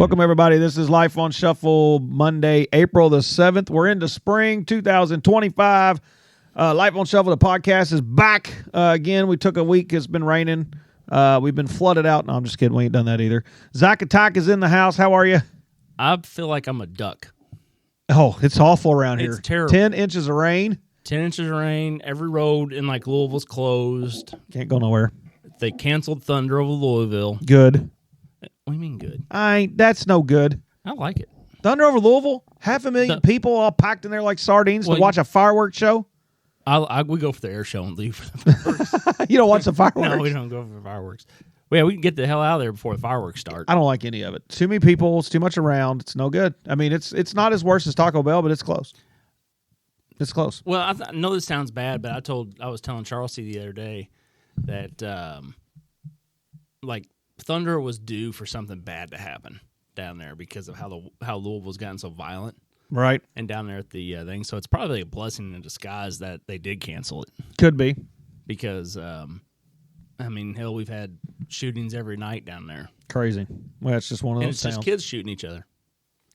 Welcome, everybody. This is Life on Shuffle, Monday, April the 7th. We're into spring 2025. Life on Shuffle, the podcast, is back again. We took a week. It's been raining. We've been flooded out. No, I'm just kidding. We ain't done that either. Zach Attack is in the house. How are you? I feel like I'm a duck. Oh, it's awful around here. It's terrible. 10 inches of rain. 10 inches of rain. Every road in like Louisville's closed. Can't go nowhere. They canceled Thunder over Louisville. Good. What do you mean good? That's no good. I like it. Thunder over Louisville? 500,000 people all packed in there like sardines to watch a fireworks show? We go for the air show and leave for the fireworks. You don't watch the fireworks? No, we don't go for fireworks. Yeah, we can get the hell out of there before the fireworks start. I don't like any of it. Too many people. It's too much around. It's no good. I mean, it's not as worse as Taco Bell, but it's close. It's close. Well, I know this sounds bad, but I was telling Charles the other day that like Thunder was due for something bad to happen down there because of how Louisville's gotten so violent. Right. And down there at the thing. So it's probably a blessing in disguise that they did cancel it. Could be. Because, hell, we've had shootings every night down there. Crazy. Well, it's just one of those And it's towns. just kids shooting each other.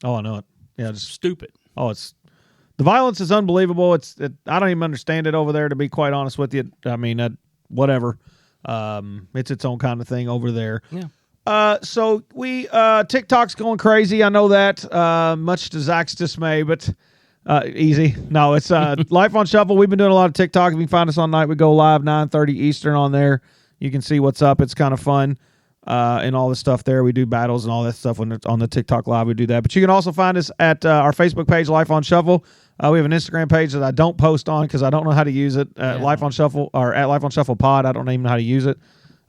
Oh, I know it. Yeah, just stupid. Oh, the violence is unbelievable. I don't even understand it over there, to be quite honest with you. I mean, whatever. It's its own kind of thing over there. Yeah. So TikTok's going crazy. I know that, much to Zach's dismay, but easy. No, it's Life on Shuffle. We've been doing a lot of TikTok. If you can find us on night, we go live 9:30 Eastern on there. You can see what's up. It's kind of fun and all the stuff there. We do battles and all that stuff when it's on the TikTok live. We do that. But you can also find us at our Facebook page, Life on Shuffle. We have an Instagram page that I don't post on because I don't know how to use it. Life on Shuffle or at Life on Shuffle Pod. I don't even know how to use it.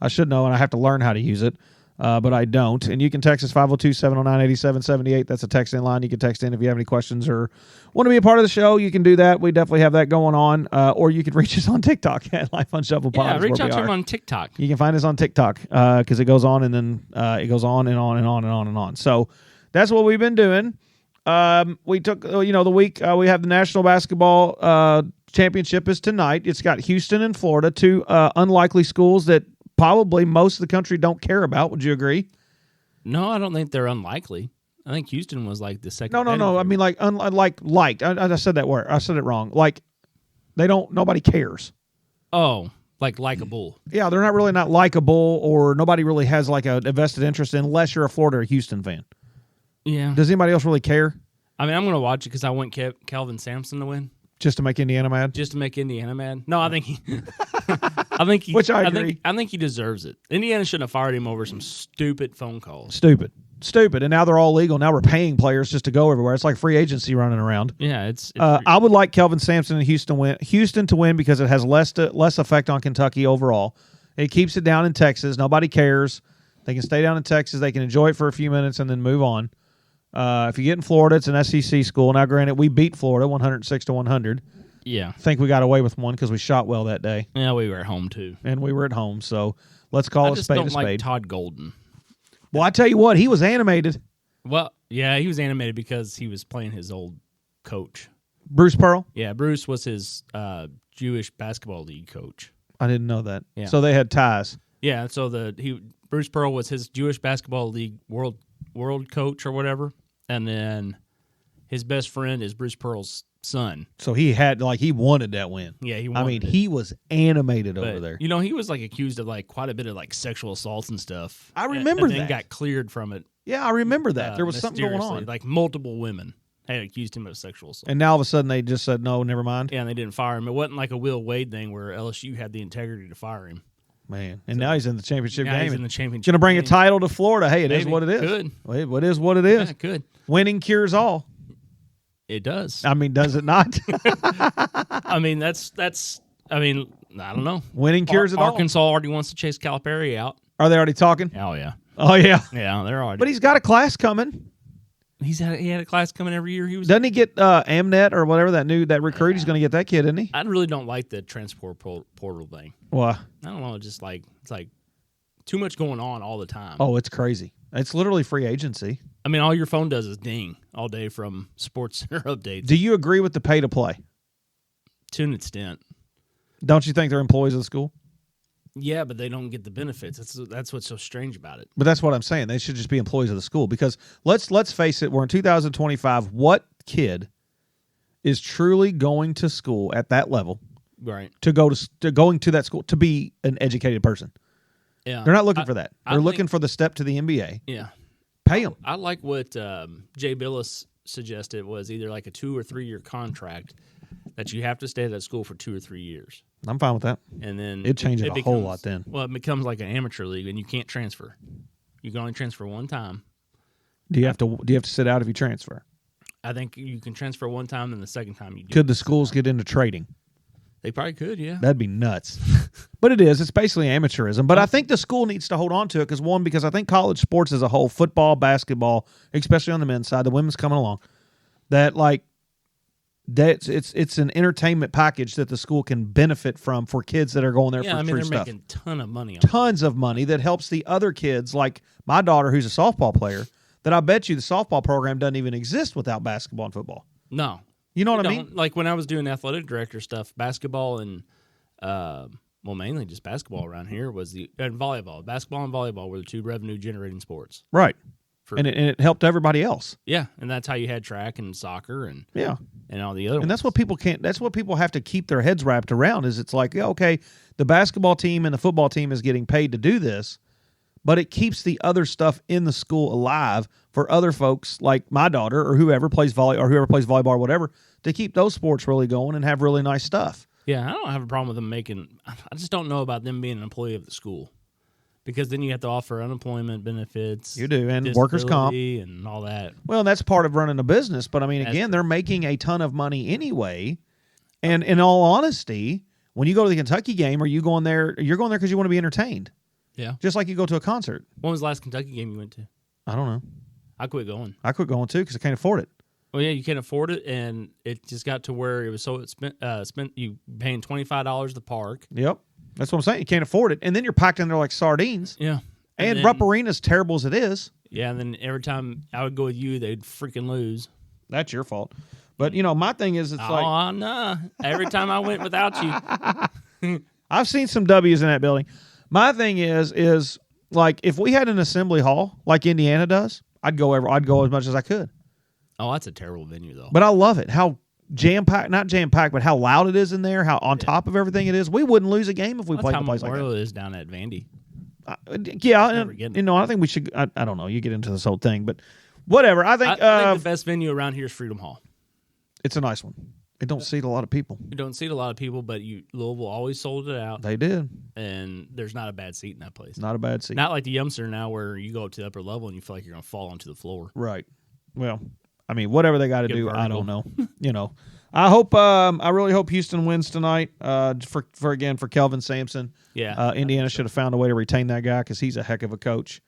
I should know, and I have to learn how to use it. But I don't. And you can text us 502-709-8778. That's a text-in line. You can text in if you have any questions or want to be a part of the show. You can do that. We definitely have that going on. Or you can reach us on TikTok at Life on Shuffle Pod. Yeah, reach out to him on TikTok. You can find us on TikTok because it goes on and then it goes on and on and on and on and on. So that's what we've been doing. We took, the week. We have the National Basketball Championship is tonight. It's got Houston and Florida, two unlikely schools that probably most of the country don't care about. Would you agree? No, I don't think they're unlikely. I think Houston was like the second. No. I mean, liked. I said that word. I said it wrong. Like, nobody cares. Oh, like likable. Yeah, they're not likable, or nobody really has like a vested interest in, unless you're a Florida or Houston fan. Yeah. Does anybody else really care? I mean, I'm going to watch it because I want Calvin Sampson to win. Just to make Indiana mad? Just to make Indiana mad? No, I think he. I think he. Which I agree. I think he deserves it. Indiana shouldn't have fired him over some stupid phone calls. Stupid. And now they're all legal. Now we're paying players just to go everywhere. It's like free agency running around. Yeah, it's I would like Kelvin Sampson and Houston to win because it has less effect on Kentucky overall. It keeps it down in Texas. Nobody cares. They can stay down in Texas. They can enjoy it for a few minutes and then move on. If you get in Florida, it's an SEC school. Now, granted, we beat Florida 106-100. Yeah. I think we got away with one because we shot well that day. Yeah, we were at home, too. And we were at home, so let's call a spade a spade. I just don't like Todd Golden. Well, I tell you what, he was animated. Well, yeah, he was animated because he was playing his old coach. Bruce Pearl? Yeah, Bruce was his Jewish basketball league coach. I didn't know that. Yeah. So they had ties. Yeah, so Bruce Pearl was his Jewish basketball league world coach or whatever, and then his best friend is Bruce Pearl's son. So he wanted that win. Yeah, he wanted it. He was animated over there. You know, he was like accused of like quite a bit of like sexual assaults and stuff. I remember and that. then got cleared from it. Yeah, I remember that. There was something going on. Like multiple women had accused him of sexual assault. And now all of a sudden they just said, no, never mind. Yeah, and they didn't fire him. It wasn't like a Will Wade thing where LSU had the integrity to fire him. Man, and now he's in the championship game. He's in the championship. Going to bring a title to Florida. Hey, it is what it is. Good. It is what it is. Yeah, good. Winning cures all. It does. I mean, does it not? I mean, that's. I mean, I don't know. Winning cures it all. Arkansas already wants to chase Calipari out. Are they already talking? Oh yeah. Oh yeah. Yeah, they're already. But he's got a class coming. He had a class coming every year. Doesn't he get Amnet or whatever that recruit? He's going to get that kid, isn't he? I really don't like the transport portal thing. Why? I don't know. It's like too much going on all the time. Oh, it's crazy. It's literally free agency. I mean, all your phone does is ding all day from Sports Center updates. Do you agree with the pay to play? To an extent. Don't you think they're employees of the school? Yeah, but they don't get the benefits. That's what's so strange about it. But that's what I'm saying. They should just be employees of the school because let's face it, we're in 2025. What kid is truly going to school at that level, right? To going to that school to be an educated person? Yeah, they're not looking for that. They're looking for the step to the NBA. Yeah, pay them. I like what Jay Billis suggested was either like a 2 or 3 year contract that you have to stay at that school for 2 or 3 years. I'm fine with that. And then it changes a whole lot then. Well, it becomes like an amateur league, and you can't transfer. You can only transfer one time. Do you have to sit out if you transfer? I think you can transfer one time, and the second time you do. Could the schools get into trading? They probably could, yeah. That'd be nuts. But it is. It's basically amateurism. But I think the school needs to hold on to it because I think college sports as a whole, football, basketball, especially on the men's side, the women's coming along, it's an entertainment package that the school can benefit from for kids that are going there for free they're stuff. Making a ton of money. Tons of money that helps the other kids, like my daughter who's a softball player, that I bet you the softball program doesn't even exist without basketball and football. No. You know what I mean? Like when I was doing athletic director stuff, basketball and, mainly just basketball around here and volleyball. Basketball and volleyball were the two revenue-generating sports. Right. And it helped everybody else. Yeah, and that's how you had track and soccer and all the other ones. And that's what people can't. That's what people have to keep their heads wrapped around. Is it's like, okay, the basketball team and the football team is getting paid to do this, but it keeps the other stuff in the school alive for other folks like my daughter or whoever plays volleyball or whatever to keep those sports really going and have really nice stuff. Yeah, I don't have a problem with them making. I just don't know about them being an employee of the school. Because then you have to offer unemployment benefits. You do, and workers' comp. And all that. Well, that's part of running a business. But, I mean, again, they're making a ton of money anyway. And in all honesty, when you go to the Kentucky game, you're going there because you want to be entertained. Yeah. Just like you go to a concert. When was the last Kentucky game you went to? I don't know. I quit going. I quit going, too, because I can't afford it. Well, yeah, you can't afford it, and it just got to where it was so spent you paying $25 to park. Yep. That's what I'm saying. You can't afford it. And then you're packed in there like sardines. Yeah. And Rupp Arena's terrible as it is. Yeah, and then every time I would go with you, they'd freaking lose. That's your fault. But, my thing is it's like... Oh, no. Every time I went without you. I've seen some W's in that building. My thing is like if we had an assembly hall like Indiana does, I'd go as much as I could. Oh, that's a terrible venue, though. But I love it. How jam-packed, not jam-packed, but how loud it is in there, how on top of everything it is. We wouldn't lose a game if we played in a place like that. Memorial is down at Vandy. I think we should, I don't know, you get into this whole thing, but whatever. I think the best venue around here is Freedom Hall. It's a nice one. It don't seat a lot of people. You don't seat a lot of people, but Louisville always sold it out. They did. And there's not a bad seat in that place. Not a bad seat. Not like the Yum Center now where you go up to the upper level and you feel like you're going to fall onto the floor. Right. Well, I mean, whatever they got to do, I don't know. I really hope Houston wins tonight. For Kelvin Sampson. Yeah. Indiana should have found a way to retain that guy because he's a heck of a coach.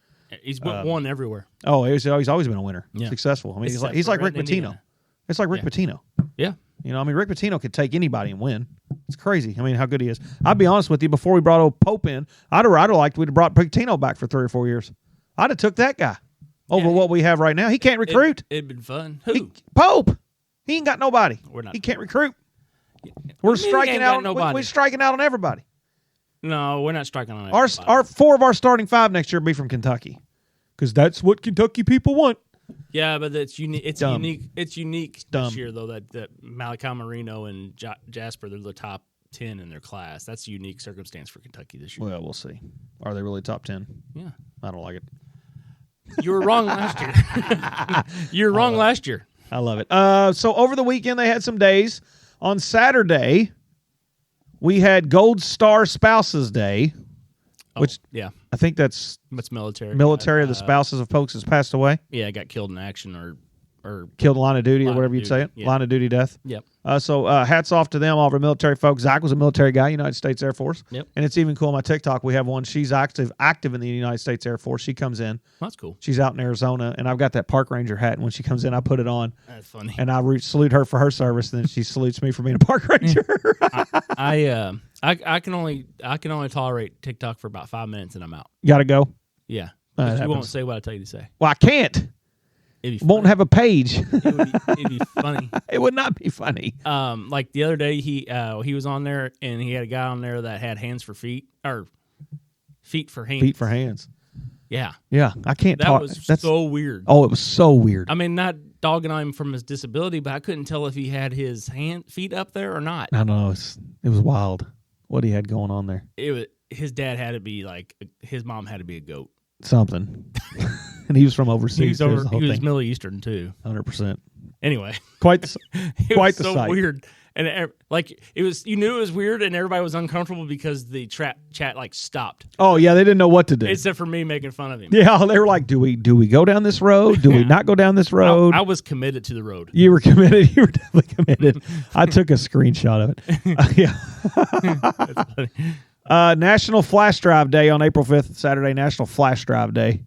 He's won everywhere. Oh, he's always been a winner. Yeah. Successful. I mean, he's like Rick Pitino. It's like Rick Pitino. Yeah. Rick Pitino could take anybody and win. It's crazy. I mean, how good he is. I'll be honest with you. Before we brought old Pope in, I'd have liked we'd have brought Pitino back for 3 or 4 years. I'd have took that guy over what we have right now. He can't recruit. It'd been fun. Who? Pope. He ain't got nobody. He can't recruit. We're striking out. We're striking out on everybody. No, we're not striking on everybody. Our 4 of our starting 5 next year will be from Kentucky, because that's what Kentucky people want. Yeah, but it's unique. It's Dumb. unique. It's unique Dumb. this year, though. That Malachi Marino and Jasper, they're the top 10 in their class. That's a unique circumstance for Kentucky this year. Well, we'll see. Are they really top 10? Yeah, I don't like it. You were wrong last year. You were wrong last year. I love it. So over the weekend they had some days. On Saturday, we had Gold Star Spouses Day, which I think that's military. Military of the spouses of folks that's passed away. Yeah, got killed in action or killed in line of duty or whatever you'd say it. Yeah. Line of duty death. Yep. So hats off to them, all of our military folks. Zach was a military guy, United States Air Force. Yep. And it's even cool on my TikTok. We have one. She's active in the United States Air Force. She comes in. That's cool. She's out in Arizona, and I've got that park ranger hat. And when she comes in, I put it on. That's funny. And I salute her for her service, and then she salutes me for being a park ranger. I can only tolerate TikTok for about 5 minutes, and I'm out. Got to go. Yeah. That You won't happens. say what I tell you to say. Well, I can't. Won't have a page. It'd be funny. It would not be funny. Like the other day, he was on there and he had a guy on there that had hands for feet or Feet for hands. Feet for hands. Yeah. Yeah, I can't That talk. was That's so weird. Oh, it was so weird. I mean, not dogging on him from his disability, but I couldn't tell if he had his feet up there or not. I don't know. It was wild what he had going on there. His dad had to be like, his mom had to be a goat. Something. And he was from overseas. He was Middle Eastern too. 100%. Anyway, Quite the was the so sight. Weird. And it was, you knew it was weird, and everybody was uncomfortable because the chat like stopped, Oh yeah, they didn't know what to do. except for me making fun of him. Yeah, they were like, "Do we go down this road? Do we not go down this road?" I was committed to the road. You were committed. You were definitely committed. I took a screenshot of it. That's funny. National Flash Drive Day on April 5th, Saturday. National Flash Drive Day.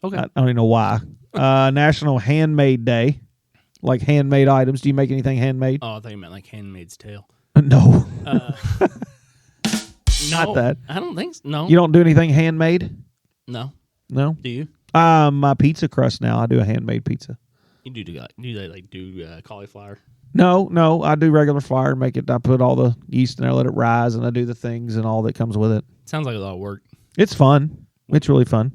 Okay. I don't even know why. National Handmade Day, like handmade items. Do you make anything handmade? Oh, I thought you meant like Handmaid's Tale. No, No, that. I don't think so. No. You don't do anything handmade. No. No. Do you? My pizza crust now. I do a handmade pizza. You do cauliflower? No, I do regular flour. Make it. I put all the yeast in there, let it rise, and I do the things and all that comes with it. Sounds like a lot of work. It's fun. It's really fun.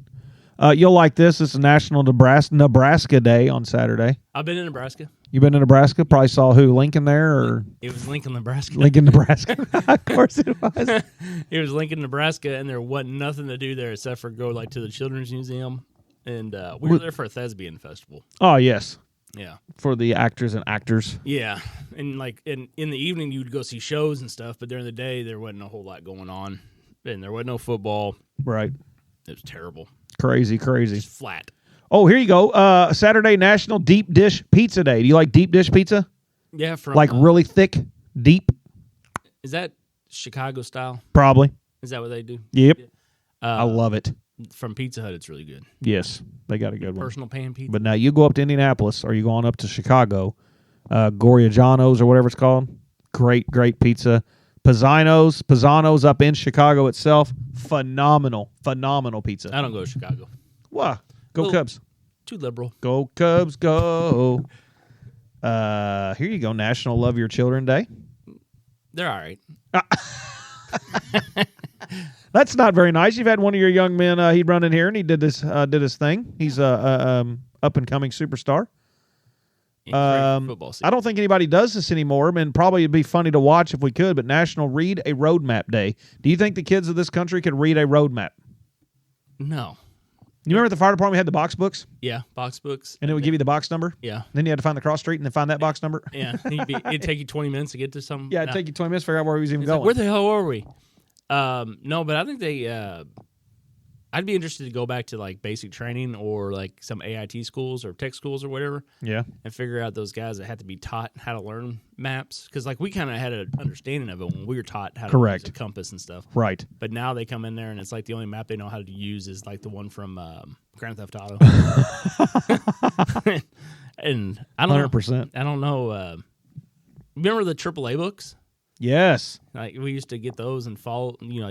You'll like this. It's a National Nebraska Day on Saturday. I've been in Nebraska. You been in Nebraska? Probably saw who? Lincoln there, or It was Lincoln, Nebraska. Lincoln, Nebraska? Of course it was. It was Lincoln, Nebraska, and there wasn't nothing to do there except for go like to the Children's Museum, and we were there for a thespian festival. Oh yes, Yeah, for the actors and actors. yeah, and like in the evening you would go see shows and stuff, but during the day there wasn't a whole lot going on, and there wasn't no football. Right. It was terrible, Crazy. just flat. Oh, here you go. Saturday National Deep Dish Pizza Day. Do you like deep dish pizza? Yeah, from Like really thick, deep? is that Chicago style? Probably. Is that what they do? Yep. I love it. From Pizza Hut, it's really good. Yes, they got a good one. Personal pan pizza. But now you go up to Indianapolis, or you going up to Chicago, Gorigiano's or whatever it's called. Great pizza. Pisano's up in Chicago itself. Phenomenal pizza. I don't go to Chicago. Wow. Go Well, Cubs. Too liberal. Go Cubs, go. Here you go. National Love Your Children Day. They're all right. That's not very nice. You've had one of your young men. He'd run in here and he did his thing. He's up and coming superstar. Football season. I don't think anybody does this anymore, and probably it'd be funny to watch if we could. But National Read a Roadmap Day. Do you think the kids of this country could read a roadmap? No. You remember at the fire department we had the box books, Yeah, box books. and it would give you the box number. Yeah. Then you had to find the cross street and then find that box number. Yeah. It'd take you 20 minutes to get to something. Yeah, it'd take you 20 minutes to figure out where he was even going. Like, where the hell are we? No, but I think I'd be interested to go back to like basic training or like some AIT schools or tech schools or whatever. Yeah. And figure out those guys that had to be taught how to learn maps. Because like we kind of had an understanding of it when we were taught how to use a compass and stuff. Right. But now they come in there and it's like the only map they know how to use is like the one from Grand Theft Auto. And I don't 100%. know. I don't know. Remember the AAA books? Yes. Like we used to get those and follow. You know,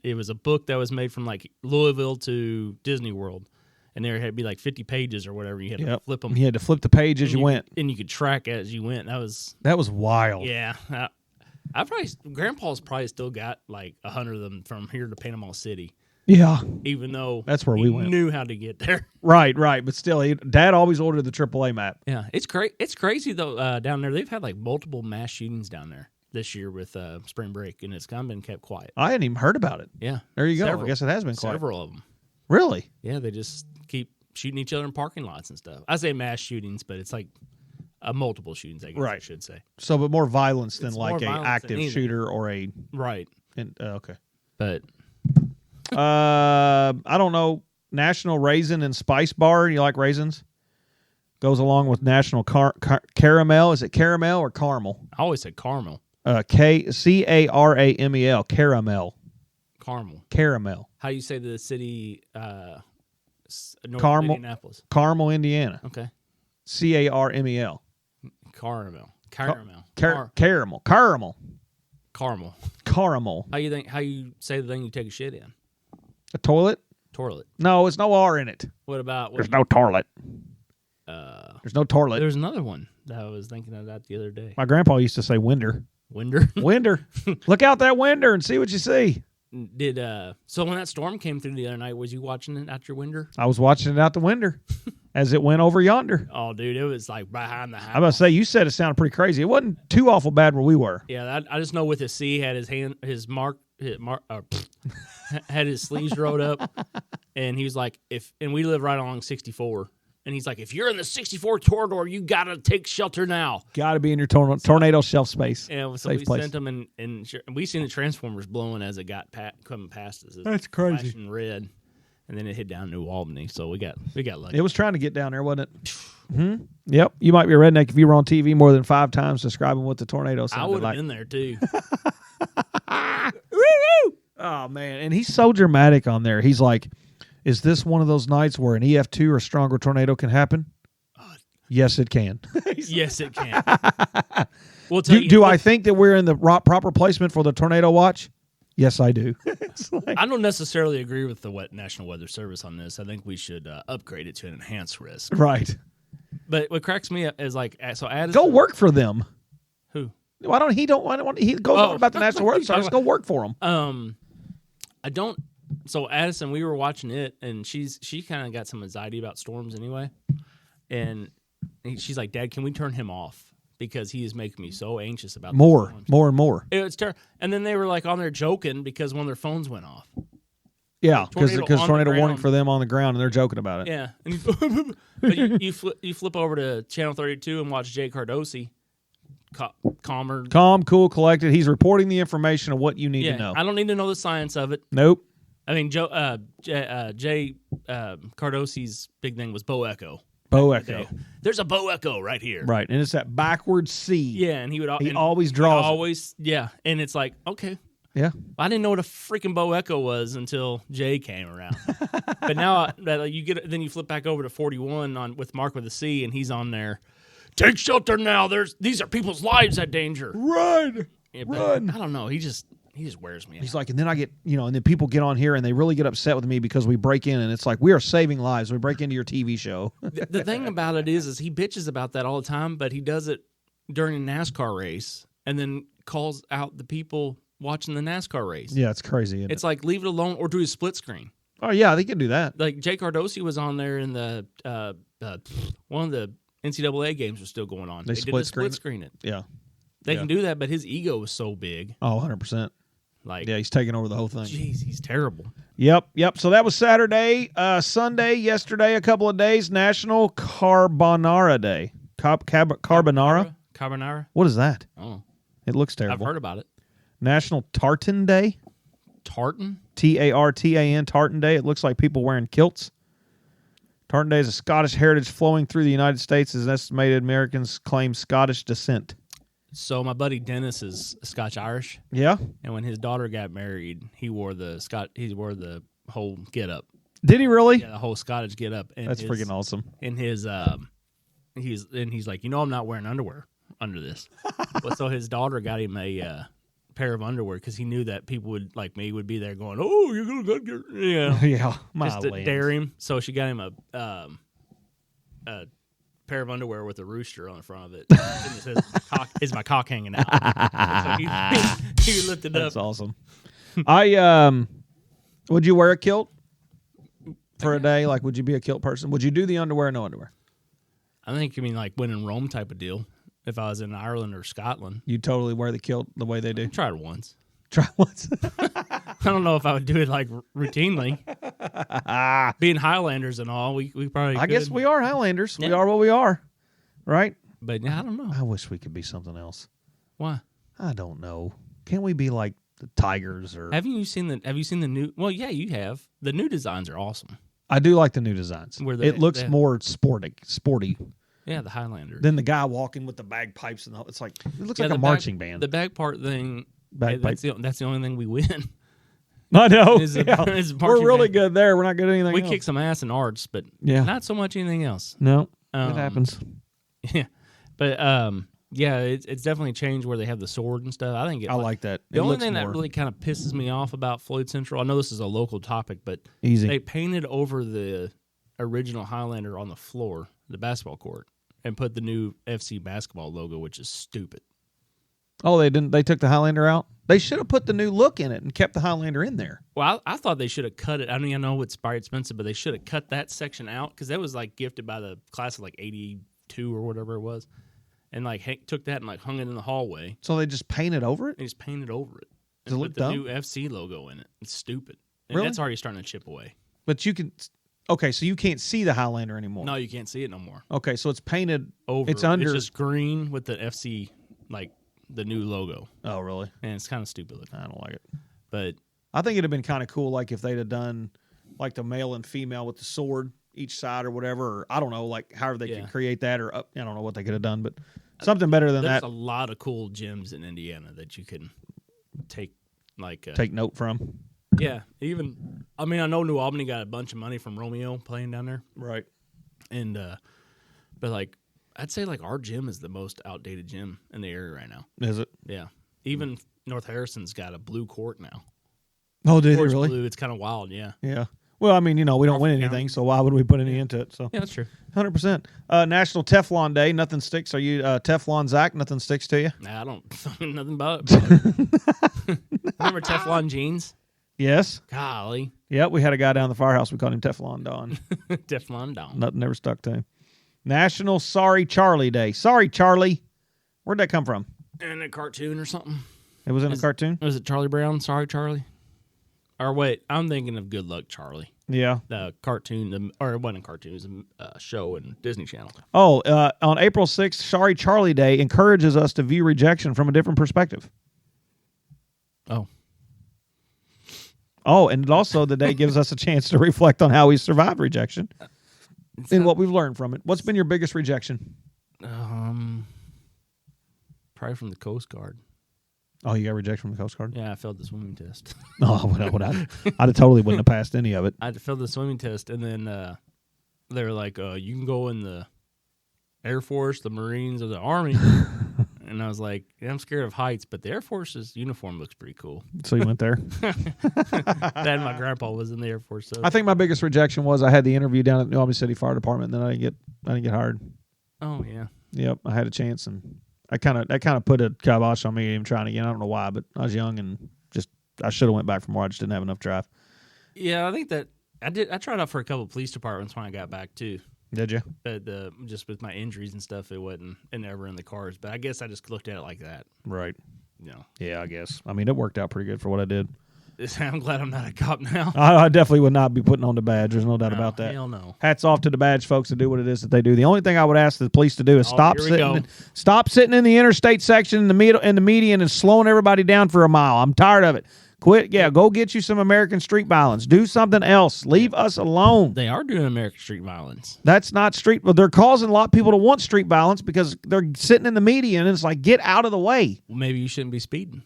it was a book that was made from like Louisville to Disney World, and there had to be like 50 pages or whatever. You had to flip them. You had to flip the page as you went, and you could track as you went. That was wild. yeah. I probably Grandpa's probably still got like 100 of them from here to Panama City. Yeah. Even though that's where we went. Knew how to get there. Right. But still, Dad always ordered the AAA map. Yeah, it's crazy though. Down there, they've had like multiple mass shootings down there this year with spring break, and it's kind of been kept quiet. I hadn't even heard about it. Yeah, there you go. Several. I guess it has been quiet. Several of them. Really? Yeah, they just keep shooting each other in parking lots and stuff. I say mass shootings, but it's like multiple shootings. I guess I should say. So, but more violence than It's like more a violence active than shooter or a right. Okay. But I don't know. National Raisin and Spice Bar. You like raisins? Goes along with National Caramel. Is it caramel or caramel? I always said caramel. Caramel. Caramel. Caramel. How you say the city? North Carmel, Indianapolis. Carmel, Indiana. Okay. Carmel. Caramel. Caramel. How you say the thing you take a shit in? A toilet? Toilet. No, it's no R in it. What about? There's no toilet. There's no toilet. There's another one that I was thinking of that the other day. My grandpa used to say winder. Winder. Winder. Look out that winder and see what you see. So when that storm came through the other night, was you watching it out your window? I was watching it out the window as it went over yonder. Oh, dude, it was like behind the house. I'm about to say, you said it sounded pretty crazy. It wasn't too awful bad where we were. Yeah, I just know with his C had had his sleeves rolled up, and he was like, and we live right along 64, and he's like, if you're in the 64 corridor, you gotta take shelter now. Got to be in your tornado shelf space. Yeah, so we sent them, and we seen the Transformers blowing as it got coming past us. That's crazy. Flashing red, and then it hit down New Albany, so we got lucky. It was trying to get down there, wasn't it? Mm-hmm. Yep. You might be a redneck if you were on TV more than 5 times describing what the tornado sounded like. I would have been there too. Oh, man. And he's so dramatic on there. He's like, is this one of those nights where an EF2 or stronger tornado can happen? Yes, it can. Yes, it can. Do I think that we're in the proper placement for the tornado watch? Yes, I do. I don't necessarily agree with the National Weather Service on this. I think we should upgrade it to an enhanced risk. Right. But what cracks me up is like, so Addison, go work for them. Who? Why don't he goes on about the National Weather Service? Go work for them. I don't. So Addison, we were watching it, and she kind of got some anxiety about storms anyway, and she's like, "Dad, can we turn him off because he is making me so anxious about more and more." It's terrible. And then they were like on there joking because one of their phones went off. Yeah, because tornado warning for them on the ground, and they're joking about it. Yeah, and you flip over to channel 32 and watch Jay Cardosi. Calm, cool, collected. He's reporting the information of what you need to know. I don't need to know the science of it. Nope. I mean, Jay Cardosi's big thing was Bo Echo. Bo Echo. There's a Bo Echo right here. Right, and it's that backward C. Yeah, and he always draws. Always, yeah, and it's like, okay. Yeah. I didn't know what a freaking Bo Echo was until Jay came around. But now then you flip back over to 41 with Mark with a C, and he's on there. Take shelter now. These are people's lives at danger. Run. Yeah, Run. I don't know. He just wears me out. He's like, and then I get, and then people get on here and they really get upset with me because we break in, and it's like, we are saving lives. We break into your TV show. The thing about it is he bitches about that all the time, but he does it during a NASCAR race and then calls out the people watching the NASCAR race. Yeah, it's crazy. It's like, leave it alone or do a split screen. Oh, yeah, they can do that. Like Jay Cardosi was on there in the one of the NCAA games was still going on. They split screen it. Yeah. They can do that, but his ego was so big. Oh, 100%. Like, yeah, he's taking over the whole thing. Jeez, he's terrible. Yep. So that was Saturday. Sunday, yesterday, a couple of days, National Carbonara Day. Carbonara? Carbonara? What is that? Oh. It looks terrible. I've heard about it. National Tartan Day. Tartan? Tartan, Tartan Day. It looks like people wearing kilts. Tartan Day is a Scottish heritage flowing through the United States as estimated Americans claim Scottish descent. So my buddy Dennis is Scotch-Irish. Yeah. And when his daughter got married, he wore the whole get-up. Did he really? Yeah, the whole Scottish get-up. That's freaking awesome. And he's like, I'm not wearing underwear under this. But so his daughter got him a pair of underwear because he knew that people would like me would be there going, "Oh, you're gonna get yeah, just to dare him." So she got him a pair of underwear with a rooster on the front of it. And it says, "Is my cock hanging out?" So he lifted up. That's awesome. Would you wear a kilt for a day? Like, would you be a kilt person? Would you do the underwear or no underwear? I think you mean like when in Rome type of deal. If I was in Ireland or Scotland, you totally wear the kilt the way they do. Try it once. Try once. I don't know if I would do it like routinely. Being Highlanders and all, we probably. I guess we are Highlanders. Yeah. We are what we are, right? But I don't know. I wish we could be something else. Why? I don't know. Can't we be like the Tigers or? Have you seen the new? Well, yeah, you have. The new designs are awesome. I do like the new designs. It looks more sporty. Yeah, the Highlander. Then the guy walking with the bagpipes and it's like it looks like a marching band. The bag part thing. That's the only thing we win. I know. We're really good there. We're not good at anything. We kick some ass in arts, but not so much anything else. No, it happens. Yeah, but it's definitely changed where they have the sword and stuff. I think I like that. The only thing that really kind of pisses me off about Floyd Central, I know this is a local topic, but they painted over the original Highlander on the floor, the basketball court, and put the new FC basketball logo, which is stupid. Oh, they didn't. They took the Highlander out. They should have put the new look in it and kept the Highlander in there. Well, I thought they should have cut it. I mean, I know it's probably expensive, but they should have cut that section out because that was like gifted by the class of like 82 or whatever it was. And like Hank took that and like hung it in the hallway. So they just painted over it? They just painted over it. Does it and look put the dumb? new FC logo in it. It's stupid. And Really? that's already starting to chip away. But you can... Okay, so you can't see the Highlander anymore. No, you can't see it no more. Okay, so it's painted... Over. It's under... It's just green with the FC, like the new logo. Oh, really? And it's kind of stupid looking. I don't like it. But I think it'd have been kind of cool, like if they'd have done like the male and female with the sword each side or whatever. Or I don't know, like however they could create that, or I don't know what they could have done, but something better than there's that. a lot of cool gyms in Indiana that you can take take note from. Yeah, even I mean I know New Albany got a bunch of money from Romeo playing down there, Right. and but like I'd say like our gym is the most outdated gym in the area right now. Is it? Yeah, even North Harrison's got a blue court now. Oh, did it Court's really? blue. It's kind of wild. Yeah. Yeah. Well, I mean, we don't win anything, so why would we put any into it? So Yeah, that's true. 100%. National Teflon Day. Nothing sticks. Are you Teflon Zach? Nothing sticks to you? Nah, I don't nothing about it. Remember Teflon jeans? Yes. Golly, Yep. We had a guy down the firehouse. We called him Teflon Don. Teflon down. Nothing ever stuck to him. National Sorry Charlie Day. Sorry, Charlie. Where'd that come from? In a cartoon or something. It was in a cartoon? Was it Charlie Brown? Sorry, Charlie. Or wait, I'm thinking of Good Luck Charlie. Yeah. The cartoon, or it wasn't a cartoon, it was a show in Disney Channel. Oh, on April 6th, Sorry Charlie Day encourages us to view rejection from a different perspective. Oh. Oh, and also the day gives us a chance to reflect on how we survived rejection and what we've learned from it. What's been your biggest rejection? Probably from the Coast Guard. Oh, you got rejected from the Coast Guard? Yeah, I failed the swimming test. Oh, I'd have totally wouldn't have passed any of it. I had to fill the swimming test, and then they were like, you can go in the Air Force, the Marines, or the Army. And I was like, yeah, I'm scared of heights, but the Air Force's uniform looks pretty cool. So you went there? Dad and my grandpa was in the Air Force. So. I think my biggest rejection was I had the interview down at New Albany City Fire Department, and then I didn't get hired. Oh, yeah. Yep, I had a chance, and that kind of put a kibosh on me even trying again. I don't know why, but I was young and just I should have went back from where I just didn't have enough drive. Yeah, I think that I did. I tried out for a couple of police departments when I got back too. Did you? But just with my injuries and stuff, it wasn't never in the cars. But I guess I just looked at it like that. Right. You know. Yeah, I guess. I mean, it worked out pretty good for what I did. I'm glad I'm not a cop now. I definitely would not be putting on the badge. There's no doubt about that. Hell no. Hats off to the badge folks to do what it is that they do. The only thing I would ask the police to do is stop sitting in the interstate section in the median and slowing everybody down for a mile. I'm tired of it. Quit. Yeah, go get you some American street violence. Do something else. Leave us alone. They are doing American street violence. That's not street. Well, they're causing a lot of people to want street violence because they're sitting in the median and it's like, get out of the way. Well, maybe you shouldn't be speeding.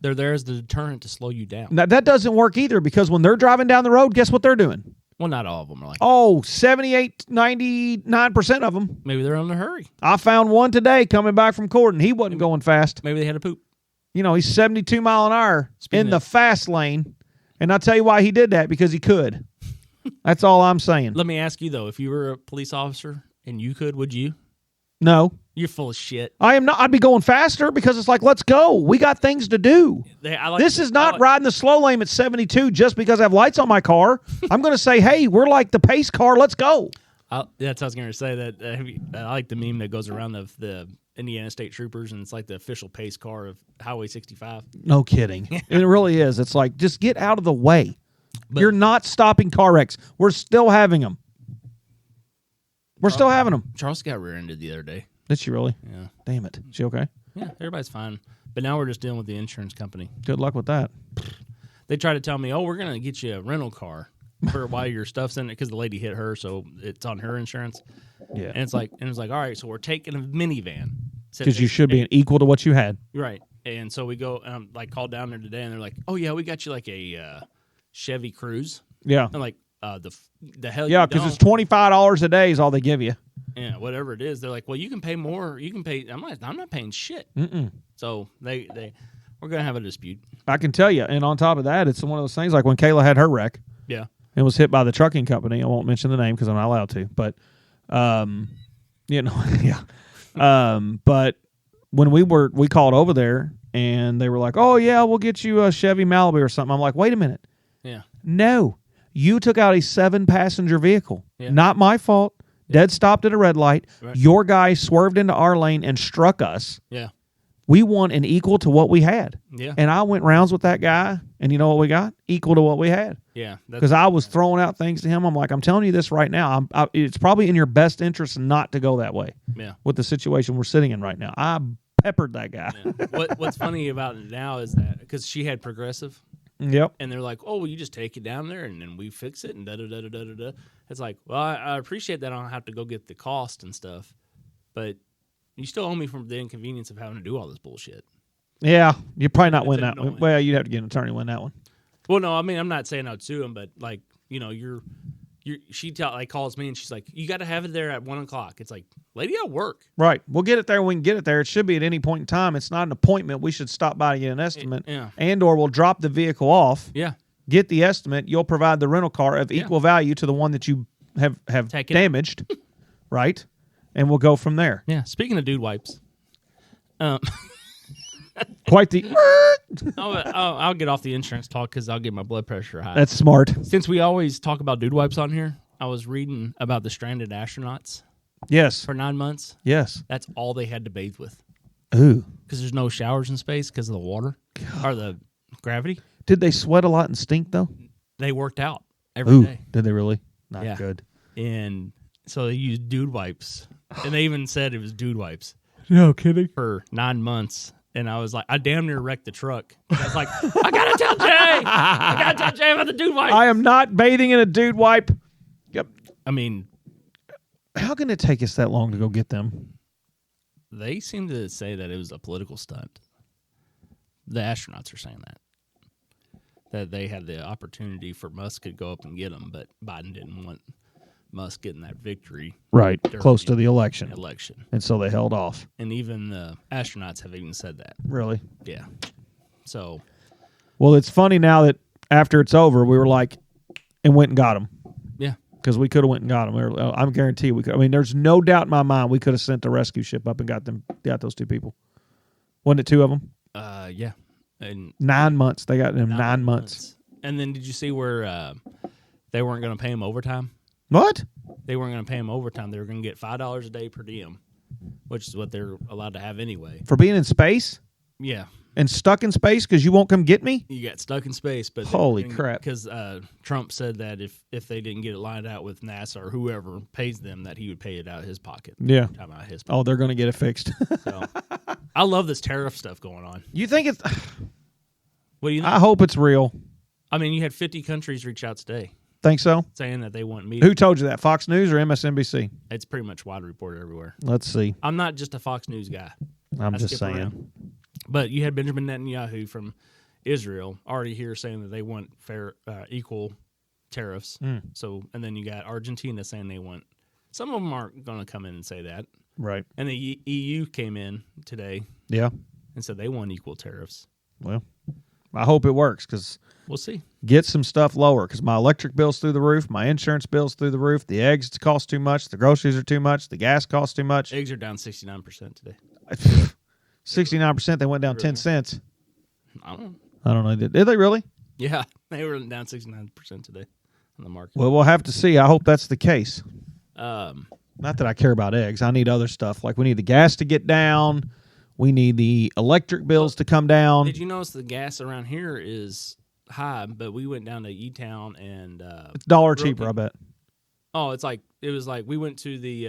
They're there as the deterrent to slow you down. Now, that doesn't work either because when they're driving down the road, guess what they're doing? Well, not all of them are like 78, 99% of them. Maybe they're in a hurry. I found one today coming back from Corden. He wasn't going fast. Maybe they had to poop. He's 72 mile an hour in the fast lane. And I'll tell you why he did that, because he could. That's all I'm saying. Let me ask you, though, if you were a police officer and you could, would you? No. You're full of shit. I am not. I'd be going faster because it's like, let's go. We got things to do. This is not riding the slow lane at 72 just because I have lights on my car. I'm going to say, hey, we're like the pace car. Let's go. That's what I was going to say. That I like the meme that goes around of the Indiana State Troopers, and it's like the official pace car of Highway 65. No kidding. It really is. It's like, just get out of the way. But you're not stopping car wrecks. We're still having them. We're still having them. Charles got rear-ended the other day. Did she really? Yeah. Damn it. She okay? Yeah, everybody's fine. But now we're just dealing with the insurance company. Good luck with that. They try to tell me, we're going to get you a rental car for while your stuff's in it, because the lady hit her, so it's on her insurance. Yeah. And it's like, all right, so we're taking a minivan. Because you should be equal to what you had. Right. And so we go, called down there today, and they're like, oh, yeah, we got you like a Chevy Cruze. Yeah. I'm like, the hell yeah, because it's $25 a day is all they give you. Yeah, whatever it is. They're like, well, you can pay more. You can pay. I'm not paying shit. Mm-mm. So we're going to have a dispute. I can tell you. And on top of that, it's one of those things like when Kayla had her wreck. Yeah. And was hit by the trucking company. I won't mention the name because I'm not allowed to. But, yeah. But when we called over there and they were like, "Oh yeah, we'll get you a Chevy Malibu or something." I'm like, "Wait a minute. Yeah. No. You took out a 7-passenger vehicle. Yeah. Not my fault. Dead stopped at a red light. Right. Your guy swerved into our lane and struck us. Yeah. We want an equal to what we had." Yeah. And I went rounds with that guy, and you know what we got? Equal to what we had. Yeah. Because I was throwing out things to him. I'm like, I'm telling you this right now. It's probably in your best interest not to go that way. Yeah. With the situation we're sitting in right now. I peppered that guy. Yeah. What's funny about it now is that because she had Progressive. Yep. And they're like, "Oh, well, you just take it down there and then we fix it and da da da da da da." It's like, well, I appreciate that I don't have to go get the cost and stuff, but you still owe me from the inconvenience of having to do all this bullshit. Yeah, you probably not That's win that annoying. one. Well, you'd have to get an attorney to win that one. Well, no, I mean, I'm not saying I'd sue him, but like, she calls me and she's like, "You got to have it there at 1:00." It's like, lady, I work. Right. We'll get it there when we can get it there. It should be at any point in time. It's not an appointment. We should stop by and get an estimate. Yeah. And or we'll drop the vehicle off. Yeah. Get the estimate. You'll provide the rental car of equal value to the one that you have Take it. damaged. Right. And we'll go from there. Yeah. Speaking of dude wipes, Quite the... I'll get off the insurance talk because I'll get my blood pressure high. That's smart. Since we always talk about dude wipes on here, I was reading about the stranded astronauts Yes. for 9 months. Yes. That's all they had to bathe with Ooh. because there's no showers in space because of the water or the gravity. Did they sweat a lot and stink, though? They worked out every day. Did they really? Not Yeah. good. And so they used dude wipes. And they even said it was dude wipes No kidding. for 9 months. And I was like, I damn near wrecked the truck. I was like, I got to tell Jay. I got to tell Jay about the dude wipes. I am not bathing in a dude wipe. Yep. I mean, How can it take us that long to go get them? they seem to say that it was a political stunt. The astronauts are saying that they had the opportunity for Musk to go up and get them, but Biden didn't want Musk getting that victory Right. during Close to the election. And so they held off. And even the astronauts have even said that. Really? Yeah. So, Well, it's funny now that after it's over, we were like, and went and got them. yeah. Because we could have went and got them. I'm guaranteed we could. I mean, there's no doubt in my mind we could have sent a rescue ship up and got those two people. Wasn't it 2 of them? Yeah. And 9 months. They got them 9 months. And then did you see where they weren't going to pay him overtime? What? They weren't going to pay him overtime. They were going to get $5 a day per diem, which is what they're allowed to have anyway. For being in space? Yeah. And stuck in space because you won't come get me? You got stuck in space, but Holy crap. Because Trump said that if they didn't get it lined out with NASA or whoever pays them, that he would pay it out of his pocket. Yeah. Time out of his pocket. Oh, they're going to get it fixed. So, I love this tariff stuff going on. You think it's... What do you think? I hope it's real. I mean, you had 50 countries reach out today Think so? saying that they want me. Who told you that? Fox News or MSNBC? It's pretty much wide report everywhere. Let's see. I'm not just a Fox News guy. I'm I just skip saying. around. But you had Benjamin Netanyahu from Israel already here saying that they want fair, equal tariffs. So, and then you got Argentina saying they want. Some of them aren't going to come in and say that. Right. And the EU came in today Yeah. and said they want equal tariffs. Well, I hope it works because We'll see. get some stuff lower because my electric bill's through the roof, my insurance bill's through the roof, the eggs cost too much, the groceries are too much, the gas costs too much. Eggs are down 69% today. 69%, they went down 10 cents. I don't know. I don't know. Did they really? Yeah, they were down 69% today on the market. Well, we'll have to see. I hope that's the case. Um, Not that I care about eggs. I need other stuff. Like we need the gas to get down. We need the electric bills to come down. Did you notice the gas around here is high, but we went down to E-Town and It's $1 cheaper, I bet. oh, it was like we went to the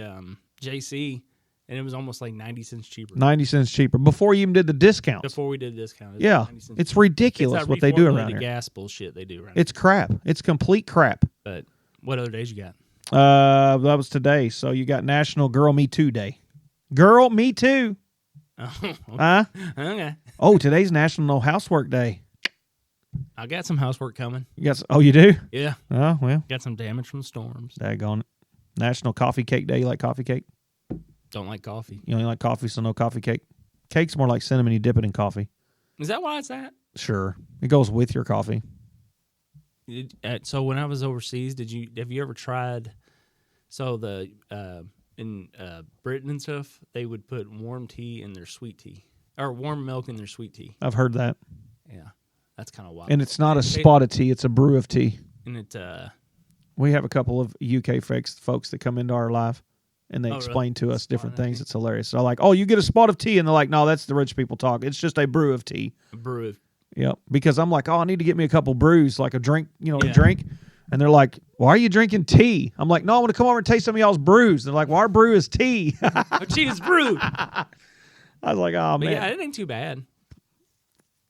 JC and it was almost like 90 cents cheaper 90 cents cheaper before you even did the discounts. before we did discount. It was Yeah, 90 cents it's cheaper. ridiculous It's what they do around reformulated here. gas bullshit they do around It's crap. It's complete crap. here. But what other days you got? That was today. So you got National Girl Me Too Day. Girl Me Too. Oh, Huh? okay. Oh, today's National No Housework Day. I got some housework coming. You got? Oh, you do? Yeah. Oh, well. Got some damage from storms. Daggone it. National Coffee Cake Day. You like coffee cake? Don't like coffee. You only like coffee, so no coffee cake. Cake's more like cinnamon. You dip it in coffee. Is that why it's that? Sure. It goes with your coffee. So when I was overseas, have you ever tried? So the in Britain and stuff, they would put warm tea in their sweet tea, or warm milk in their sweet tea. I've heard that. Yeah, that's kind of wild. And it's not a spot of tea; it's a brew of tea. And it. We have a couple of UK folks that come into our live, and they explain really? to us different things. It's hilarious. So like, oh, you get a spot of tea, and they're like, no, that's the rich people talk. It's just a brew of tea. A brew of. Yep. Because I'm like, oh, I need to get me a couple brews, like a drink, a drink. And they're like, why are you drinking tea? I'm like, no, I want to come over and taste some of y'all's brews. They're like, well, our brew is tea. Our tea is brewed. I was like, oh, But man. yeah, it ain't too bad.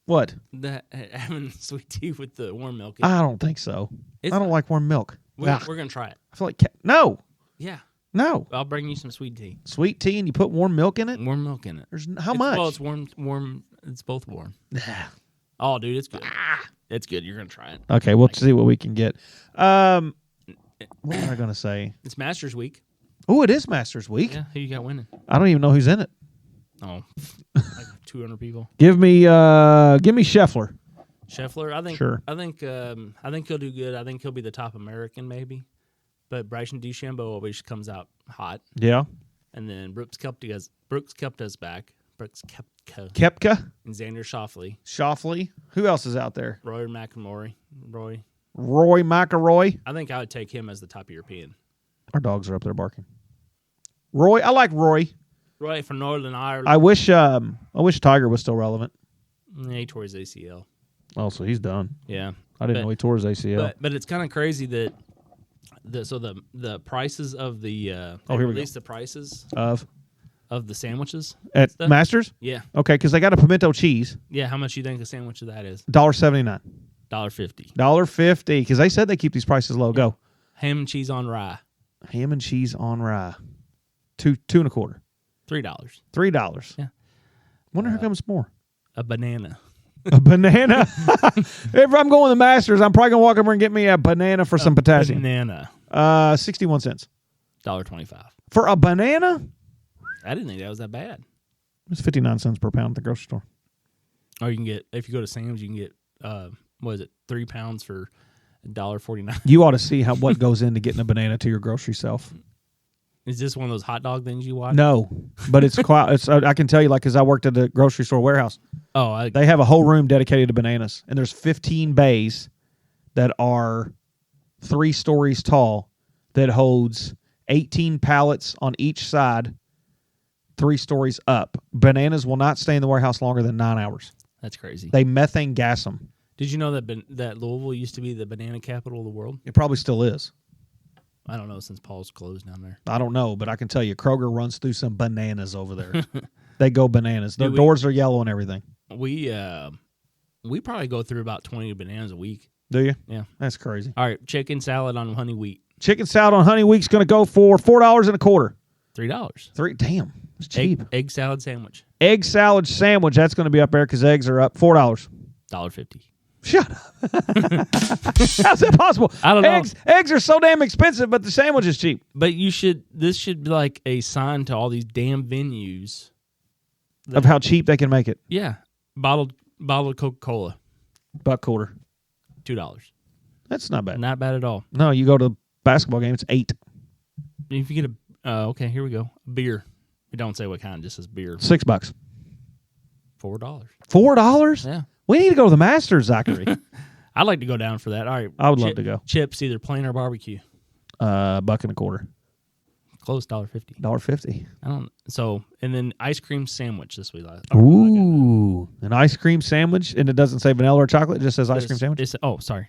What? That having sweet tea with the warm milk. I don't think so. I don't like warm milk. We're going to try it. I feel like, no. Yeah. No. I'll bring you some sweet tea. Sweet tea and you put warm milk in it? Warm milk in it. How much? Well, it's warm. It's both warm. Oh, dude, it's good. It's good. You're going to try it. Okay, we'll see what we can get. What was I going to say? It's Masters Week. Oh, it is Masters Week. Yeah, who you got winning? I don't even know who's in it. Oh, like 200 people. Give me Scheffler. Scheffler, I think. Sure. I think he'll do good. I think he'll be the top American, maybe. But Bryson DeChambeau always comes out hot. Yeah. And then Brooks Koepka's back. Brooks Koepka. Koepka. And Xander Schauffele. Schauffele. Who else is out there? Roy McIlroy. Roy McIlroy. I think I would take him as the top European. Our dogs are up there barking. Roy. I like Roy. Roy from Northern Ireland. I wish Tiger was still relevant. He tore his ACL. Oh, so he's done. Yeah. I didn't know he tore his ACL. But it's kind of crazy that the prices of the here we go. the prices Of the sandwiches at stuff. Masters? Yeah. Okay, because they got a pimento cheese. Yeah, how much do you think a sandwich of that is? $1.79. $1.50. $1.50. Because they said they keep these prices low. Go. Ham and cheese on rye. Ham and cheese on rye. Two and a quarter. $3. $3. Yeah. Wonder how comes more. A banana. A banana. If I'm going to the Masters, I'm probably gonna walk over and get me a banana for some potassium. Banana. 61 cents. $1.25. For a banana? I didn't think that was that bad. It's 59 cents per pound at the grocery store. Or you can get, if you go to Sam's, you can get 3 pounds for $1.49. You ought to see what goes into getting a banana to your grocery shelf. Is this one of those hot dog things you watch? No, but it's quite. I can tell you, like, because I worked at the grocery store warehouse. Oh, they have a whole room dedicated to bananas, and there's 15 bays that are 3 stories tall that holds 18 pallets on each side, 3 stories up. Bananas will not stay in the warehouse longer than 9 hours. That's crazy. They methane gas them. Did you know that Louisville used to be the banana capital of the world? It probably still is. I don't know, since Paul's closed down there. I don't know, but I can tell you, Kroger runs through some bananas over there. They go bananas. Their Dude, doors are yellow and everything. We probably go through about 20 bananas a week. Do you? Yeah. That's crazy. All right, chicken salad on honey wheat. Chicken salad on honey wheat's going to go for $4 and a quarter. $3. Damn, it's cheap. Egg salad sandwich. Egg salad sandwich, that's going to be up there because eggs are up. $4. $1.50. Shut up. How's that possible? I don't know. Eggs are so damn expensive, but the sandwich is cheap. But this should be like a sign to all these damn venues. Of how cheap they can make it. Yeah. Bottled Coca-Cola. $1.25. $2. That's not bad. Not bad at all. No, you go to a basketball game, it's $8. If you get okay, here we go. Beer. We don't say what kind, just says beer. $6. $4. $4? Yeah. We need to go to the Masters, Zachary. I'd like to go down for that. All right. I would love to go. Chips, either plain or barbecue. $1.25. Close, $1.50. $1.50. And then ice cream sandwich this week. Ooh, an ice cream sandwich, and it doesn't say vanilla or chocolate. It just says ice cream sandwich.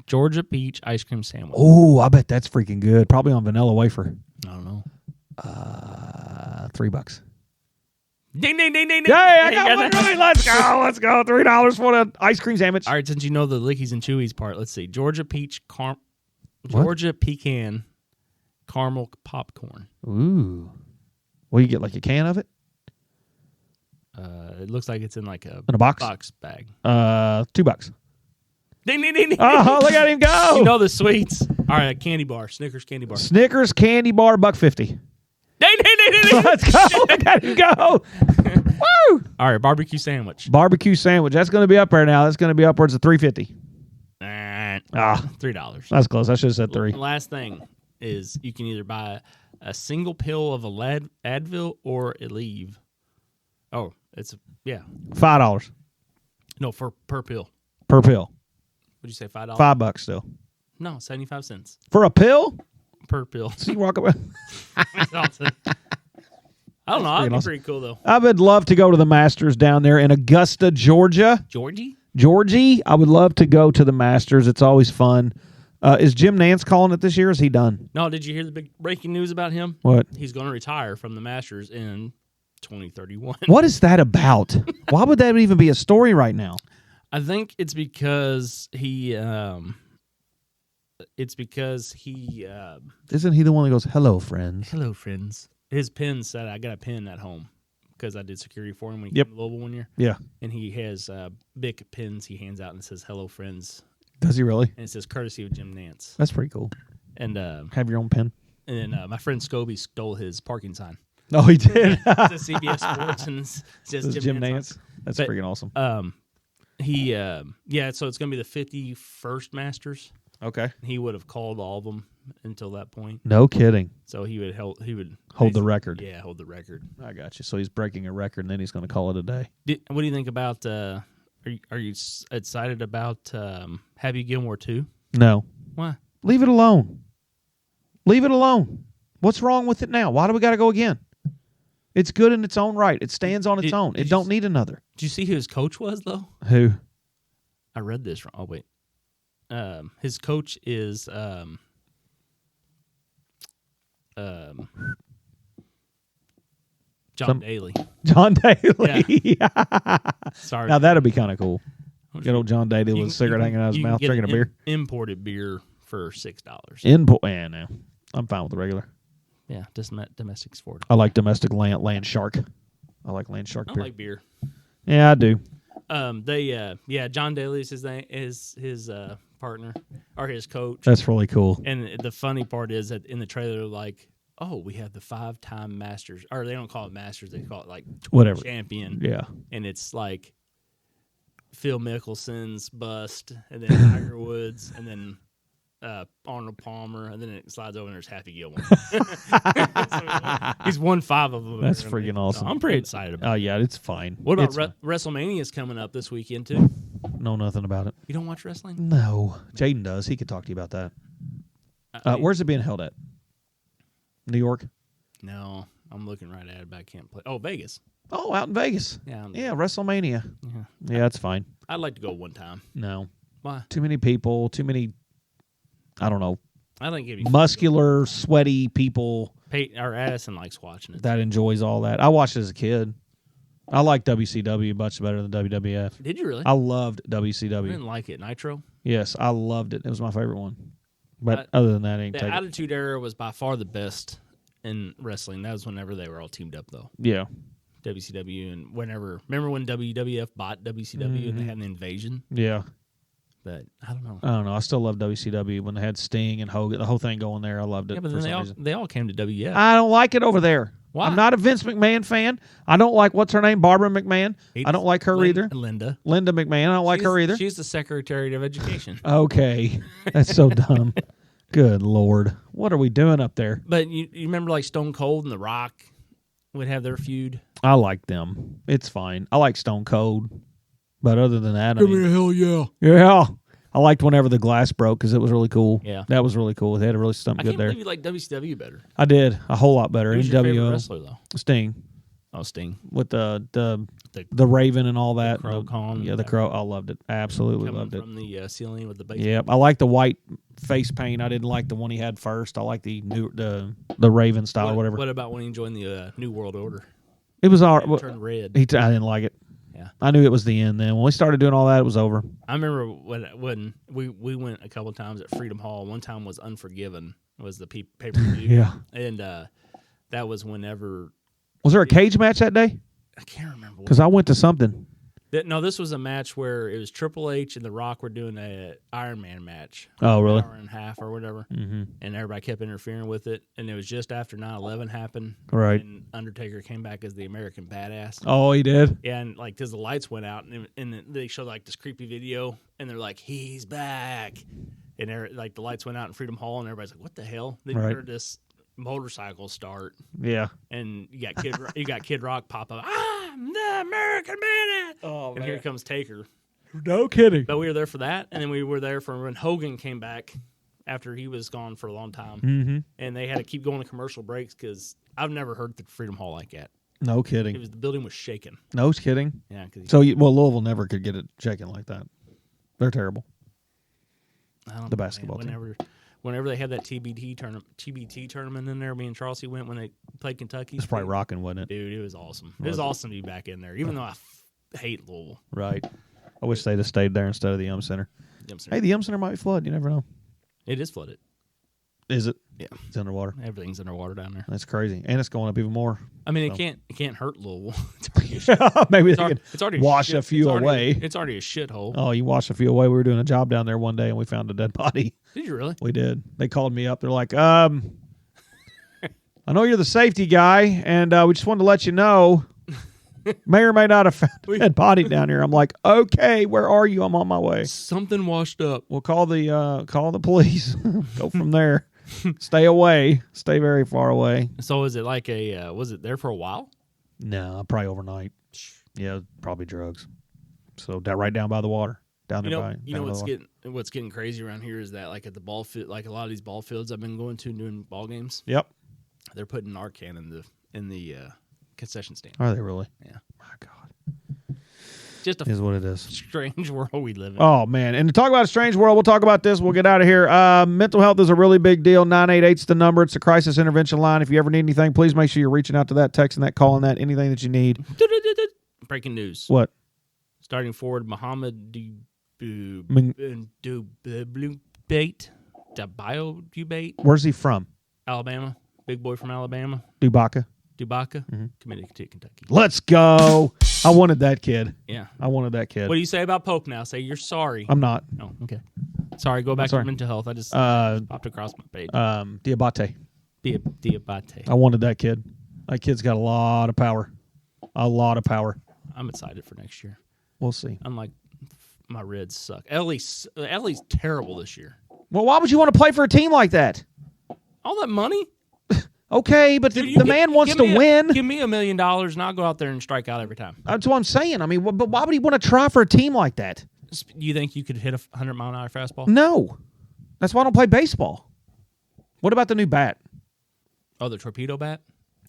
Georgia peach ice cream sandwich. Oh, I bet that's freaking good. Probably on vanilla wafer. I don't know. $3. Ding, ding, ding, ding, ding. Yay, I got one right. Let's go. $3 for the ice cream sandwich. All right, since you know the lickies and chewies part, let's see. Georgia pecan caramel popcorn. Ooh. Well, you get like a can of it? It looks like it's in like a box bag. $2. Ding, ding, ding, ding. Oh, look at him go. You know the sweets. All right, a candy bar. Snickers candy bar. Snickers candy bar, $1.50. Ding, ding, ding, ding, ding. Let's go. Look at him go. Woo. All right, barbecue sandwich. Barbecue sandwich. That's going to be up there now. That's going to be upwards of $3.50. $3. That's close. I should have said $3. Last thing is you can either buy A single pill of Advil or Aleve. Oh, $5 No, per pill. per pill. Would you say $5? $5 still No, 75 cents for a pill. per pill. So you walk away. I don't know. That'd be pretty cool though. I would love to go to the Masters down there in Augusta, Georgia. Georgie, I would love to go to the Masters. It's always fun. Is Jim Nance calling it this year? Is he done? No, did you hear the big breaking news about him? What? He's going to retire from the Masters in 2031. What is that about? Why would that even be a story right now? I think it's because he isn't he the one that goes, "Hello, friends"? Hello, friends. His pin said, I got a pin at home because I did security for him when he Yep. came to Louisville one year. Yeah. And he has big pins he hands out and it says, hello, friends. Does he really? And it says, courtesy of Jim Nance. That's pretty cool. And Have your own pen. And then my friend Scobie stole his parking sign. Oh, he did. It says CBS Sports and it says Jim Nance. That's freaking awesome. So it's going to be the 51st Masters. Okay. He would have called all of them until that point. No kidding. So he would hold the record. Yeah, hold the record. I got you. So he's breaking a record, and then he's going to call it a day. What do you think about? Are you excited about Happy Gilmore 2? No. Why? Leave it alone. Leave it alone. What's wrong with it now? Why do we got to go again? It's good in its own right. It stands on its own. It don't need another. Did you see who his coach was though? Who? I read this wrong. Oh wait. His coach is John Daly. John Daly. Yeah. Sorry. Now that'd be kind of cool. Good old John Daly with a cigarette hanging out of his mouth, drinking a beer. Imported beer for $6. Yeah, no. I'm fine with the regular. Yeah, domestic's $4. I like domestic land shark. I like land shark beer. I like beer. Yeah, I do. John Daly is his partner or his coach. That's really cool. And the funny part is that in the trailer, they're like, oh, we have the 5-time Masters, or they don't call it Masters, they call it like whatever champion. Yeah, and it's like Phil Mickelson's bust, and then Tiger Woods, and then Arnold Palmer, and then it slides over and there's Happy Gilmore. He's won 5 of them. That's freaking awesome. So I'm pretty excited about it. Oh, yeah, it's fine. What about WrestleMania's coming up this weekend, too? Know nothing about it. You don't watch wrestling? No. Jaden does. He could talk to you about that. Where's it being held at? New York? No. I'm looking right at it, but I can't play. Oh, Vegas. Oh, out in Vegas. Yeah, WrestleMania. Yeah, that's fine. I'd like to go one time. No. Why? Too many people, too many, I don't know, I think it'd be muscular, sweaty people. Our Addison likes watching it. That enjoys all that. I watched it as a kid. I like WCW much better than WWF. Did you really? I loved I WCW. didn't like it. Nitro? Yes, I loved it. It was my favorite one. But other than that, I ain't the take it. Attitude Era was by far the best in wrestling. That was whenever they were all teamed up, though. Yeah. WCW and remember when WWF bought WCW and they had an invasion? Yeah. But I don't know. I still love WCW when they had Sting and Hogan, the whole thing going there. I loved it. Yeah, but then they all came to WF. I don't like it over there. Why? I'm not a Vince McMahon fan. I don't like, what's her name, Barbara McMahon. I don't like her either. Linda McMahon. I don't like her either. She's the Secretary of Education. Okay. That's so dumb. Good Lord. What are we doing up there? But you remember like Stone Cold and The Rock would have their feud? I like them. It's fine. I like Stone Cold. But other than that, Give me a hell yeah. Yeah. I liked whenever the glass broke because it was really cool. Yeah. That was really cool. They had a really something good there. I can't believe you like WCW better. I did. A whole lot better. Who's your favorite NWO. wrestler, though? Sting. Oh, Sting. With the Raven and all that. The Crow Con. Yeah, the Crow. I loved it. Absolutely loved it. From the ceiling with the base. Yeah, I like the white face paint. I didn't like the one he had first. I like the Raven style or whatever. What about when he joined the New World Order? It was all right. Turned red. I didn't like it. Yeah, I knew it was the end. Then when we started doing all that, it was over. I remember when we went a couple times at Freedom Hall. One time was Unforgiven. Was the pay-per-view? Yeah, and that was whenever. Was there a cage match that day? I can't remember. Because I went to something. No, this was a match where it was Triple H and The Rock were doing a Iron Man match. Oh, really? An hour and a half or whatever. Mm-hmm. And everybody kept interfering with it. And it was just after 9/11 happened. Right. And Undertaker came back as the American Badass. Oh, he did? Yeah, and like, because the lights went out, and they showed like this creepy video, and they're like, he's back. And like the lights went out in Freedom Hall, and everybody's like, what the hell? They heard this motorcycles start. Yeah. And you got Kid Rock pop up. I'm the American Minute. Oh, and here comes Taker. No kidding. But we were there for that, and then we were there for when Hogan came back after he was gone for a long time. Mm-hmm. And they had to keep going to commercial breaks because I've never heard the Freedom Hall like that. No kidding. The building was shaking. No kidding. Yeah. Louisville never could get it shaking like that. They're terrible. The basketball team. Whenever they had that TBT tournament in there, me and Chauncey went when they played Kentucky. It's probably rocking, wasn't it? Dude, it was awesome. It was awesome to be back in there, even though I hate Louisville. Right. I wish they'd have stayed there instead of the Yum Center. Hey, the Yum Center might flood. You never know. It is flooded. Is it? Yeah. It's underwater. Everything's underwater down there. That's crazy. And it's going up even more. I mean, it can't hurt Louisville. It's already a shit. Maybe they could wash a few away. It's already a shithole. Oh, you wash a few away. We were doing a job down there one day, and we found a dead body. Did you really? We did. They called me up. They're like, I know you're the safety guy, and we just wanted to let you know, may or may not have found a dead body down here. I'm like, okay, where are you? I'm on my way. Something washed up. We'll call the police. Go from there. Stay away. Stay very far away. So is it like was it there for a while? No, probably overnight. Yeah, probably drugs. So right down by the water. Down there by what's getting crazy around here is that like at the ball field, like a lot of these ball fields I've been going to doing ball games. Yep. They're putting Narcan in the concession stand. Are they really? Yeah. My God. Just is what it is. Strange world we live in. Oh, man. And to talk about a strange world, we'll talk about this. We'll get out of here. Mental health is a really big deal. 988's the number. It's the crisis intervention line. If you ever need anything, please make sure you're reaching out to that, texting that, calling that, anything that you need. Breaking news. What? Starting forward, Muhammad Dubate. Where's he from? Alabama. Big boy from Alabama. Dubaka. Committed to Kentucky. Let's go. I wanted that kid. Yeah. I wanted that kid. What do you say about Pope now? Say you're sorry. I'm not. Oh, okay. Sorry, go back to mental health. I just popped across my page. Diabate. Diabate. I wanted that kid. That kid's got a lot of power. A lot of power. I'm excited for next year. We'll see. Unlike my Reds suck. Ellie's terrible this year. Well, why would you want to play for a team like that? All that money? Okay, but the man wants to win. Give me $1 million and I'll go out there and strike out every time. That's what I'm saying. I mean, but why would he want to try for a team like that? You think you could hit a 100-mile-an-hour fastball? No. That's why I don't play baseball. What about the new bat? Oh, the torpedo bat?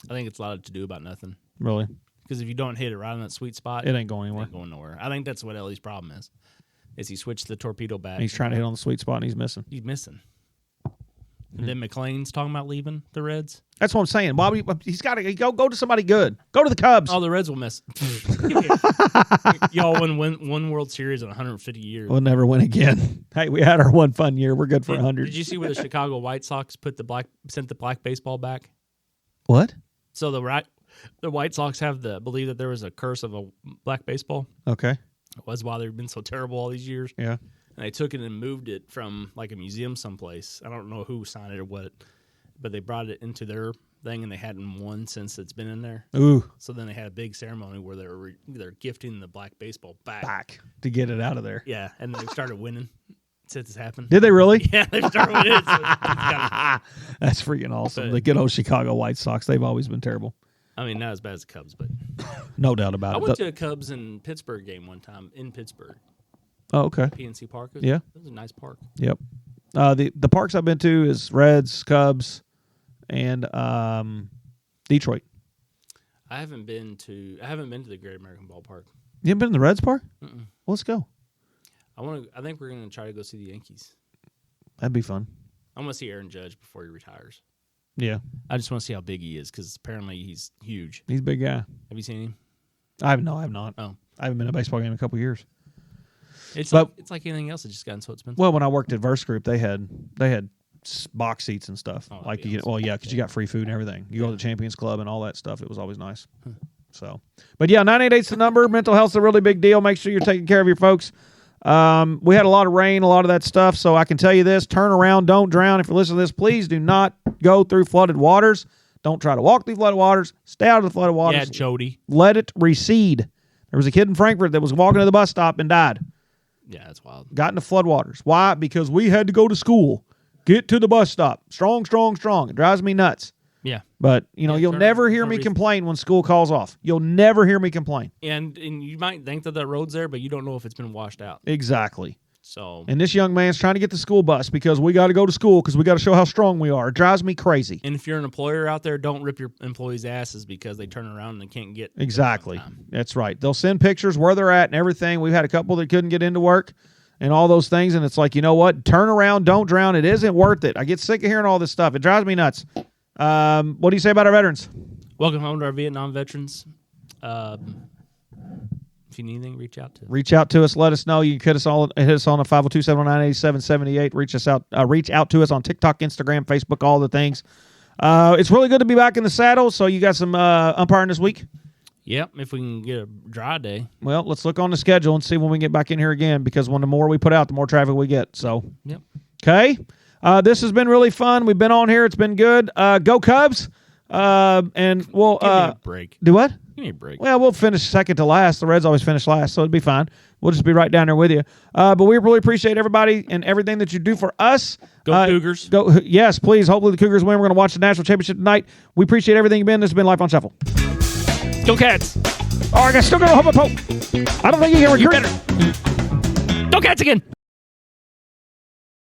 I think it's a lot to do about nothing. Really? Because if you don't hit it right on that sweet spot, it ain't going anywhere. It ain't going nowhere. I think that's what Ellie's problem is he switched the torpedo bat. And he's trying to hit on the sweet spot, and he's missing. And then McLean's talking about leaving the Reds. That's what I'm saying. Bobby, he's got to go to somebody good. Go to the Cubs. Oh, the Reds will miss. Y'all win one World Series in 150 years. We'll never win again. Hey, we had our one fun year. We're good for 100. Did you see where the Chicago White Sox sent the black baseball back? What? So the White Sox believe that there was a curse of a black baseball. Okay. It was why they've been so terrible all these years. Yeah. And they took it and moved it from like a museum someplace. I don't know who signed it or what, but they brought it into their thing, and they hadn't won since it's been in there. Ooh. So then they had a big ceremony where they're gifting the black baseball back to get it out of there. Yeah, and then they started winning since it's happened. Did they really? Yeah, they started winning. That's freaking awesome. The good old Chicago White Sox, they've always been terrible. I mean, not as bad as the Cubs, but no doubt about it. I went to a Cubs and Pittsburgh game one time in Pittsburgh. Oh, okay. PNC Park. Yeah. It was a nice park. Yep. The parks I've been to is Reds, Cubs, and Detroit. I haven't been to the Great American Ballpark. You haven't been to the Reds Park? Mm-mm. Well, let's go. I think we're gonna try to go see the Yankees. That'd be fun. I want to see Aaron Judge before he retires. Yeah. I just want to see how big he is because apparently he's huge. He's a big guy. Have you seen him? I have not. Oh. I haven't been to a baseball game in a couple of years. It's like anything else. It's just gotten so expensive. Well, when I worked at Verse Group, they had box seats and stuff. Oh, like because you got free food and everything. You go to the Champions Club and all that stuff. It was always nice. So, but yeah, 988's the number. Mental health's a really big deal. Make sure you're taking care of your folks. We had a lot of rain, a lot of that stuff. So I can tell you this: turn around, don't drown. If you listen to this, please do not go through flooded waters. Don't try to walk through flooded waters. Stay out of the flooded waters. Yeah, Jody. Let it recede. There was a kid in Frankfurt that was walking to the bus stop and died. Yeah, that's wild. Got into floodwaters. Why? Because we had to go to school. Get to the bus stop. Strong, strong, strong. It drives me nuts. Yeah. But, you'll never hear me complain when school calls off. You'll never hear me complain. And you might think that road's there, but you don't know if it's been washed out. Exactly. So. And this young man's trying to get the school bus because we got to go to school because we got to show how strong we are. It drives me crazy. And if you're an employer out there, don't rip your employees' asses because they turn around and they can't get. Exactly. That's right. They'll send pictures where they're at and everything. We've had a couple that couldn't get into work and all those things. And it's like, you know what? Turn around. Don't drown. It isn't worth it. I get sick of hearing all this stuff. It drives me nuts. What do you say about our veterans? Welcome home to our Vietnam veterans. If you need anything, reach out to us. Let us know. You can hit us on the 502-709-8778. Reach out to us on TikTok, Instagram, Facebook, all the things. It's really good to be back in the saddle. So you got some umpiring this week? Yep, if we can get a dry day. Well, let's look on the schedule and see when we get back in here again because the more we put out, the more traffic we get. So, yep. Okay. This has been really fun. We've been on here. It's been good. Go Cubs. And we'll Give me a break. Do what? Give me a break. Well, we'll finish second to last. The Reds always finish last, so it'll be fine. We'll just be right down there with you. But we really appreciate everybody and everything that you do for us. Go Cougars. Yes, please. Hopefully the Cougars win. We're going to watch the National Championship tonight. We appreciate everything you've been. This has been Life on Shuffle. Go Cats. Oh, I still got to hope a poke. I don't think you can recruit. Go Cats again.